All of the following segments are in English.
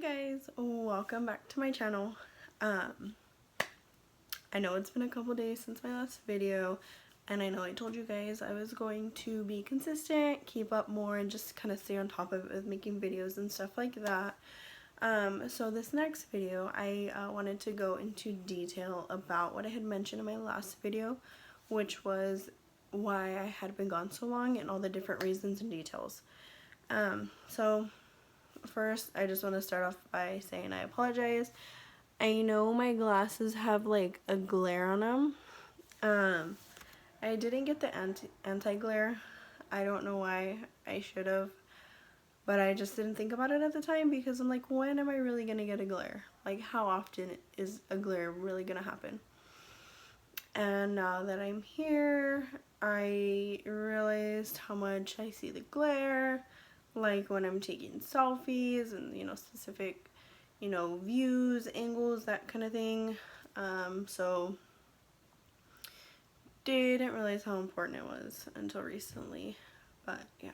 Hey guys, welcome back to my channel. I know it's been a couple days since my last video, and I know I told you guys I was going to be consistent, keep up more, and just kind of stay on top of it with making videos and stuff like that. So this next video, I wanted to go into detail about what I had mentioned in my last video, which was why I had been gone so long and all the different reasons and details. So first, I just want to start off by saying I apologize. I know my glasses have like a glare on them. I didn't get the anti-glare. I don't know why. I should have. But I just didn't think about it at the time because I'm like, when am I really going to get a glare? Like, how often is a glare really going to happen? And now that I'm here, I realized how much I see the glare. Like when I'm taking selfies and, specific, views, angles, that kind of thing. So didn't realize how important it was until recently, but yeah.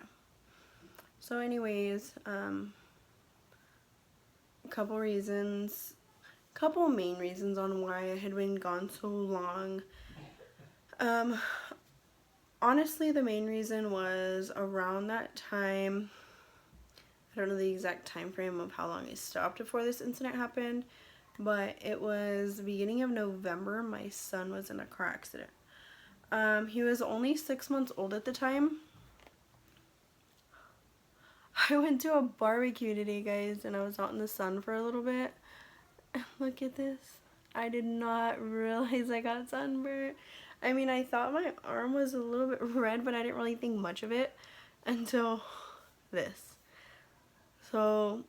So anyways, couple main reasons on why I had been gone so long. Honestly, the main reason was around that time. I don't know the exact time frame of how long I stopped before this incident happened, but it was the beginning of November. My son was in a car accident. He was only 6 months old at the time. I went to a barbecue today, guys, and I was out in the sun for a little bit. Look at this. I did not realize I got sunburned. I mean, I thought my arm was a little bit red, but I didn't really think much of it until this. So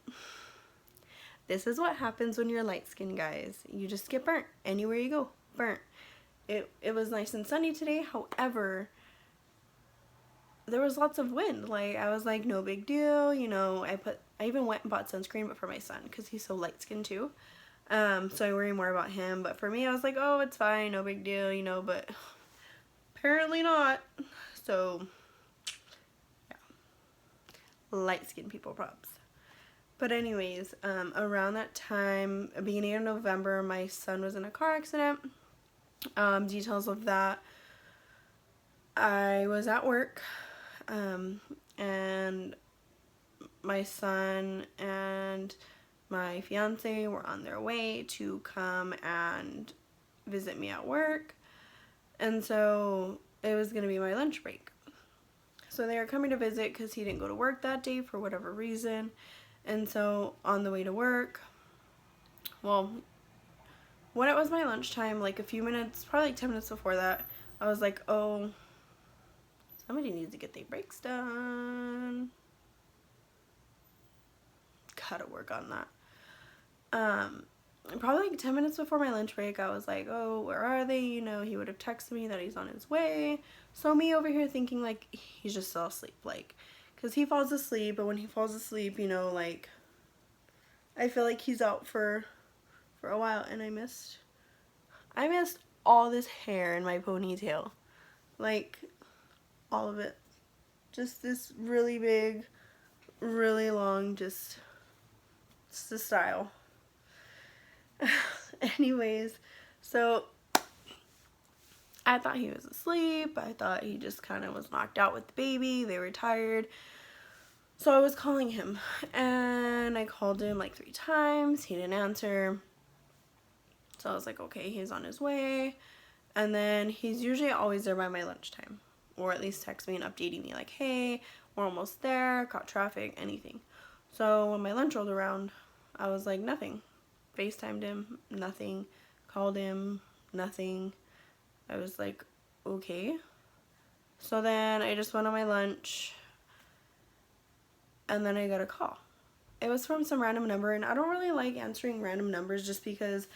this is what happens when you're light skinned, guys. You just get burnt anywhere you go. Burnt. It was nice and sunny today. However, there was lots of wind. Like, I was like, no big deal. I even went and bought sunscreen, but for my son, because he's so light skinned too. So I worry more about him. But for me, I was like, oh, it's fine, no big deal, but apparently not. So yeah, light skinned people props. But anyways, around that time, beginning of November, my son was in a car accident. Details of that, I was at work, and my son and my fiance were on their way to come and visit me at work, and so it was going to be my lunch break. So they were coming to visit because he didn't go to work that day for whatever reason. And so on the way to work, well, when it was my lunchtime, like a few minutes, probably like 10 minutes before that, I was like, oh, somebody needs to get their brakes done. Gotta work on that. Probably like 10 minutes before my lunch break, I was like, oh, where are they? He would have texted me that he's on his way. So me over here thinking like he's just still asleep, like, because he falls asleep, but when he falls asleep, like, I feel like he's out for a while. And I missed all this hair in my ponytail, like all of it, just this really big, really long, just the style. Anyways, so I thought he was asleep. I thought he just kind of was knocked out with the baby. They were tired. So I was calling him, and I called him like 3 times. He didn't answer. So I was like, okay, he's on his way. And then he's usually always there by my lunchtime, or at least text me and updating me like, hey, we're almost there, caught traffic, anything. So when my lunch rolled around, I was like, nothing. FaceTimed him, nothing. Called him, nothing. I was like, okay. So then I just went on my lunch, and then I got a call. It was from some random number, and I don't really like answering random numbers just because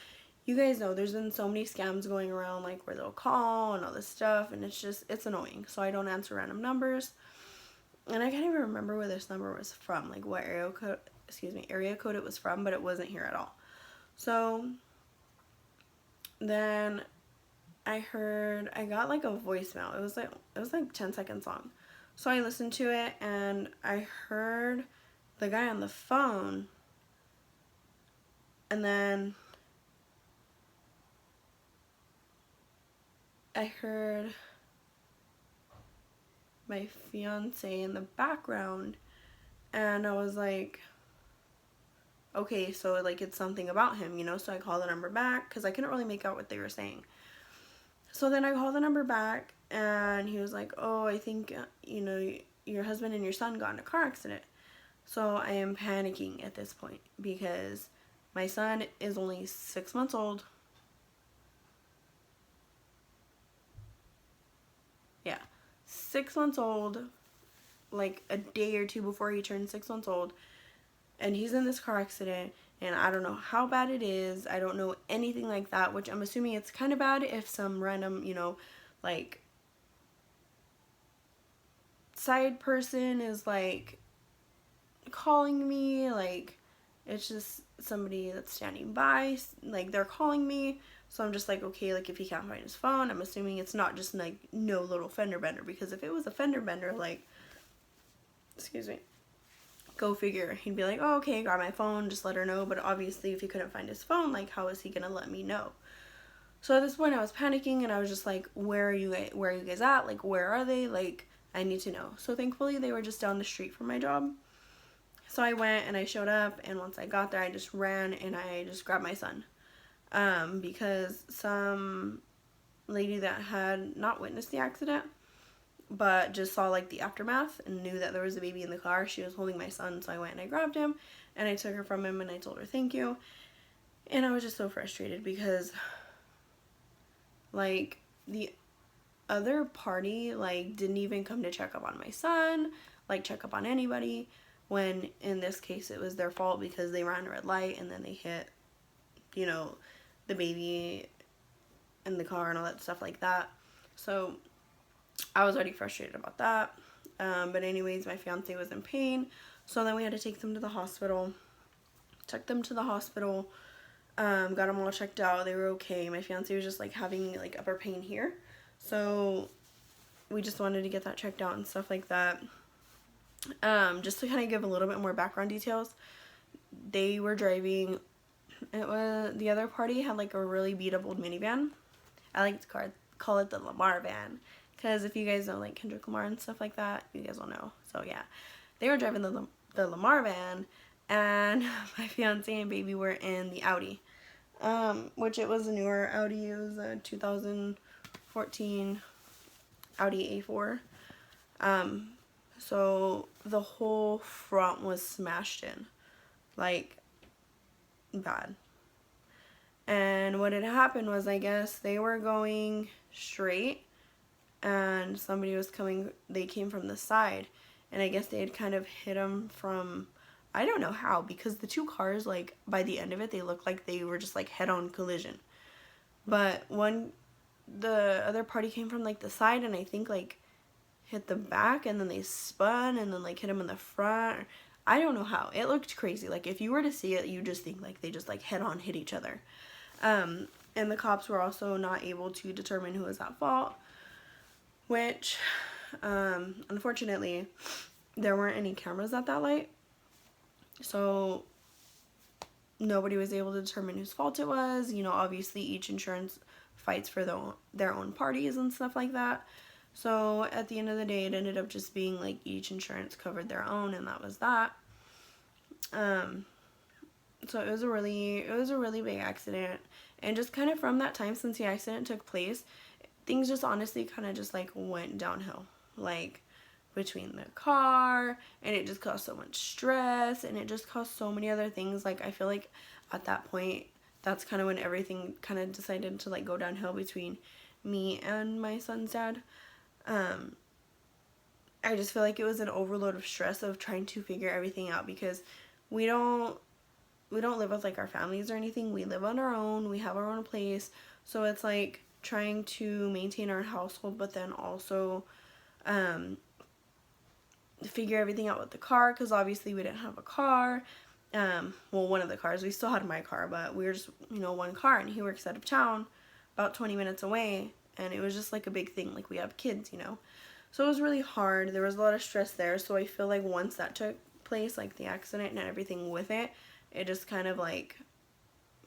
you guys know there's been so many scams going around, like where they'll call and all this stuff, and it's annoying. So I don't answer random numbers. And I can't even remember where this number was from, like what area code it was from, but it wasn't here at all. So then I got like a voicemail. It was like 10 seconds long. So I listened to it, and I heard the guy on the phone And then I heard my fiance in the background, and I was like, okay, so like it's something about him, you know? So I called the number back because I couldn't really make out what they were saying. So then I called the number back, and he was like, oh, I think, you know, your husband and your son got in a car accident. So I am panicking at this point because my son is only 6 months old. Yeah, 6 months old, like a day or two before he turned 6 months old. And he's in this car accident, and I don't know how bad it is. I don't know anything like that, which I'm assuming it's kind of bad if some random, you know, like, side person is, like, calling me. Like, it's just somebody that's standing by, like, they're calling me. So I'm just like, okay, like, if he can't find his phone, I'm assuming it's not just, like, no little fender bender. Because if it was a fender bender, like, excuse me, go figure. He'd be like, oh, okay, grab my phone, just let her know. But obviously, if he couldn't find his phone, like, how is he gonna let me know? So at this point, I was panicking, and I was just like, where are you guys at? Like, where are they? Like, I need to know. So thankfully, they were just down the street from my job. So I went, and I showed up, and once I got there, I just ran, and I just grabbed my son. Because some lady that had not witnessed the accident, but just saw like the aftermath and knew that there was a baby in the car, she was holding my son. So I went and I grabbed him, and I took her from him, and I told her thank you. And I was just so frustrated because, like, the other party, like, didn't even come to check up on my son, like, check up on anybody, when in this case it was their fault because they ran a red light and then they hit, you know, the baby in the car and all that stuff like that. So I was already frustrated about that. But anyways, my fiance was in pain, so then we had to take them to the hospital. Took them to the hospital, got them all checked out. They were okay. My fiance was just like having like upper pain here, so we just wanted to get that checked out and stuff like that. Just to kind of give a little bit more background details, they were driving, the other party had like a really beat up old minivan. I like to call it the Lamar van, because if you guys know like Kendrick Lamar and stuff like that, you guys will know. So yeah, they were driving the Lamar van, and my fiance and baby were in the Audi, which it was a newer Audi. It was a 2014 Audi A4. So the whole front was smashed in, like, bad. And what had happened was, I guess they were going straight, and somebody was coming, they came from the side, and I guess they had kind of hit them from, I don't know how, because the two cars, like, by the end of it, they looked like they were just, like, head-on collision. But the other party came from, like, the side, and I think, like, hit the back, and then they spun, and then, like, hit him in the front. I don't know how. It looked crazy. Like, if you were to see it, you just think, like, they just, like, head-on hit each other. And the cops were also not able to determine who was at fault, which, unfortunately, there weren't any cameras at that light, so nobody was able to determine whose fault it was. You know, obviously each insurance fights for their own parties and stuff like that. So at the end of the day, it ended up just being like each insurance covered their own, and that was that. So it was a really big accident, and just kind of from that time since the accident took place, things just honestly kind of just like went downhill, like between the car, and it just caused so much stress, and it just caused so many other things. Like, I feel like at that point, that's kind of when everything kind of decided to like go downhill between me and my son's dad. I just feel like it was an overload of stress of trying to figure everything out, because we don't live with like our families or anything. We live on our own. We have our own place. So it's like trying to maintain our household, but then also figure everything out with the car, because obviously we didn't have a car. Well, one of the cars. We still had my car, but we were just, you know, one car, and he works out of town about 20 minutes away, and it was just like a big thing. Like, we have kids, you know. So it was really hard. There was a lot of stress there. So I feel like once that took place, like the accident and everything with it, it just kind of like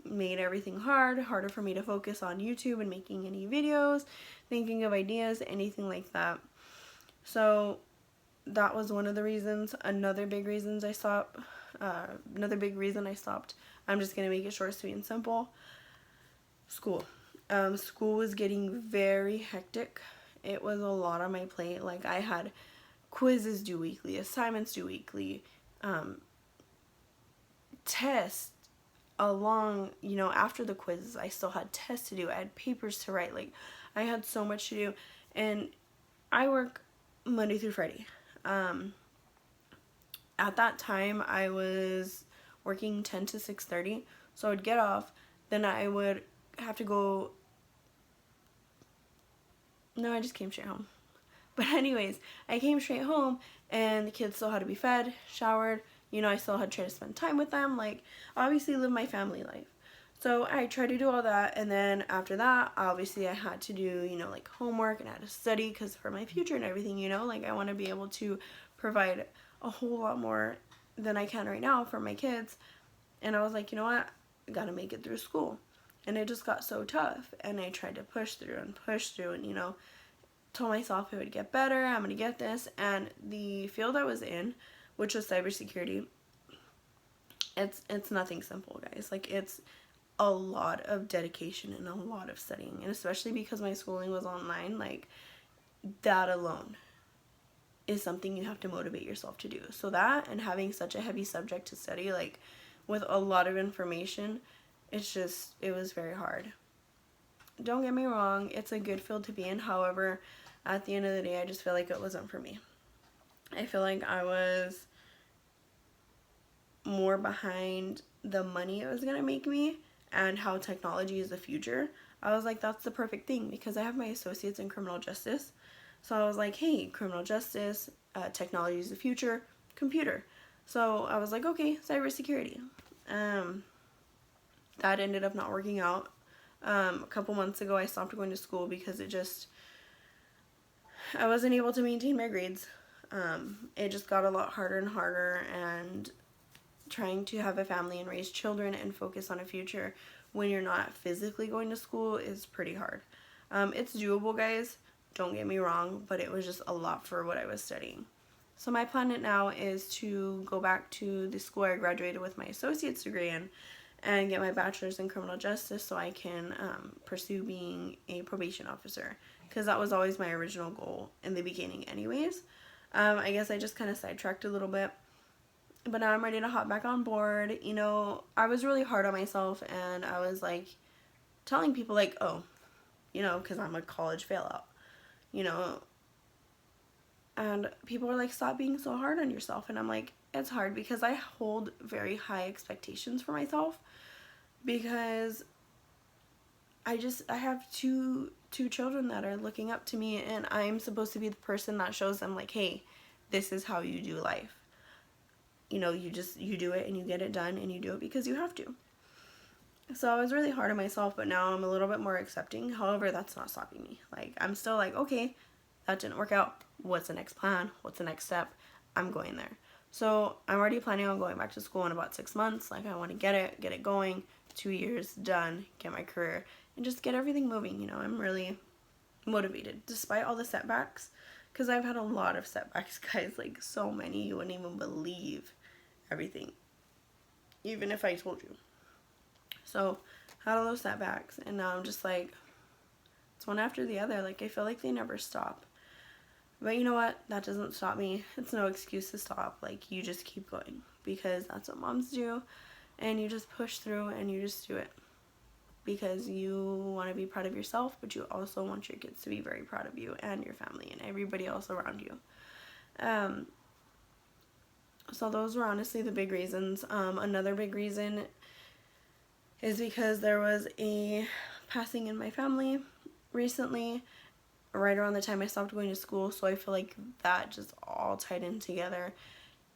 made everything harder for me to focus on YouTube and making any videos, thinking of ideas, anything like that. So that was one of the reasons. Another big reason I stopped, I'm just going to make it short, sweet, and simple. School. School was getting very hectic. It was a lot on my plate. Like, I had quizzes due weekly, assignments due weekly, tests along, after the quizzes, I still had tests to do. I had papers to write. Like, I had so much to do. And I work Monday through Friday. At that time, I was working 10 to 6:30. So I would get off. Then I would have to go. No, I just came straight home. But anyways, I came straight home, and the kids still had to be fed, showered. I still had to try to spend time with them. Like, obviously live my family life. So I tried to do all that, and then after that, obviously I had to do, like homework, and I had to study because for my future and everything, like I want to be able to provide a whole lot more than I can right now for my kids. And I was like, you know what, I gotta make it through school. And it just got so tough, and I tried to push through, and told myself it would get better, I'm gonna get this. And the field I was in, which was cybersecurity, it's nothing simple, guys. Like, it's a lot of dedication and a lot of studying, and especially because my schooling was online, like, that alone is something you have to motivate yourself to do. So that, and having such a heavy subject to study, like, with a lot of information, it was very hard. Don't get me wrong, it's a good field to be in. However, at the end of the day, I just feel like it wasn't for me. I feel like I was more behind the money it was going to make me and how technology is the future. I was like, that's the perfect thing, because I have my associates in criminal justice. So I was like, hey, criminal justice, technology is the future, computer. So I was like, okay, cybersecurity. That ended up not working out. A couple months ago, I stopped going to school because I wasn't able to maintain my grades. It just got a lot harder and harder, and trying to have a family and raise children and focus on a future when you're not physically going to school is pretty hard. It's doable, guys, don't get me wrong, but it was just a lot for what I was studying. So my plan now is to go back to the school I graduated with my associate's degree in and get my bachelor's in criminal justice so I can pursue being a probation officer, because that was always my original goal in the beginning anyways. I guess I just kind of sidetracked a little bit, but now I'm ready to hop back on board. I was really hard on myself, and I was like telling people like, oh, because I'm a college failout, and people are like, stop being so hard on yourself. And I'm like, it's hard because I hold very high expectations for myself, because I have two children that are looking up to me, and I'm supposed to be the person that shows them like, hey, this is how you do life. You do it and you get it done, and you do it because you have to. So I was really hard on myself, but now I'm a little bit more accepting. However, that's not stopping me. Like, I'm still like, okay, that didn't work out. What's the next plan? What's the next step? I'm going there. So I'm already planning on going back to school in about 6 months. Like, I want to get it going, 2 years done, get my career, and just get everything moving. I'm really motivated despite all the setbacks, because I've had a lot of setbacks, guys, like so many you wouldn't even believe everything, even if I told you. So had all those setbacks, and now I'm just like, it's one after the other. Like, I feel like they never stop. But you know what? That doesn't stop me. It's no excuse to stop. Like, you just keep going, because that's what moms do, and you just push through and you just do it, because you want to be proud of yourself, but you also want your kids to be very proud of you and your family and everybody else around you. So those were honestly the big reasons. Another big reason is because there was a passing in my family recently, right around the time I stopped going to school. So I feel like that just all tied in together,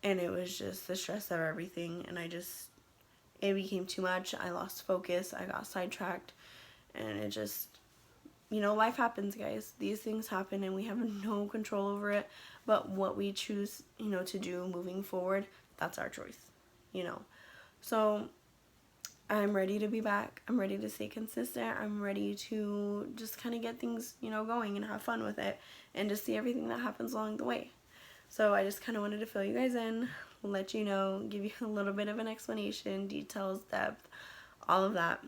and it was just the stress of everything, and it became too much. I lost focus, I got sidetracked, and it just, life happens, guys. These things happen, and we have no control over it, but what we choose, to do moving forward, that's our choice, So I'm ready to be back. I'm ready to stay consistent. I'm ready to just kind of get things, you know, going and have fun with it and just see everything that happens along the way. So I just kind of wanted to fill you guys in, let you know, give you a little bit of an explanation, details, depth, all of that.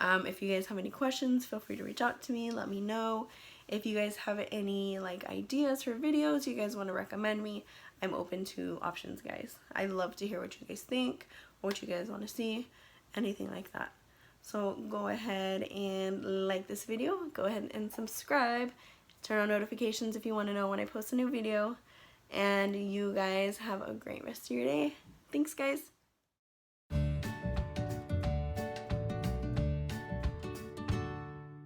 If you guys have any questions, feel free to reach out to me, let me know. If you guys have any like ideas for videos you guys want to recommend me, I'm open to options, guys. I'd love to hear what you guys think, what you guys want to see, anything like that. So go ahead and like this video, go ahead and subscribe, turn on notifications if you want to know when I post a new video, and you guys have a great rest of your day. Thanks, guys.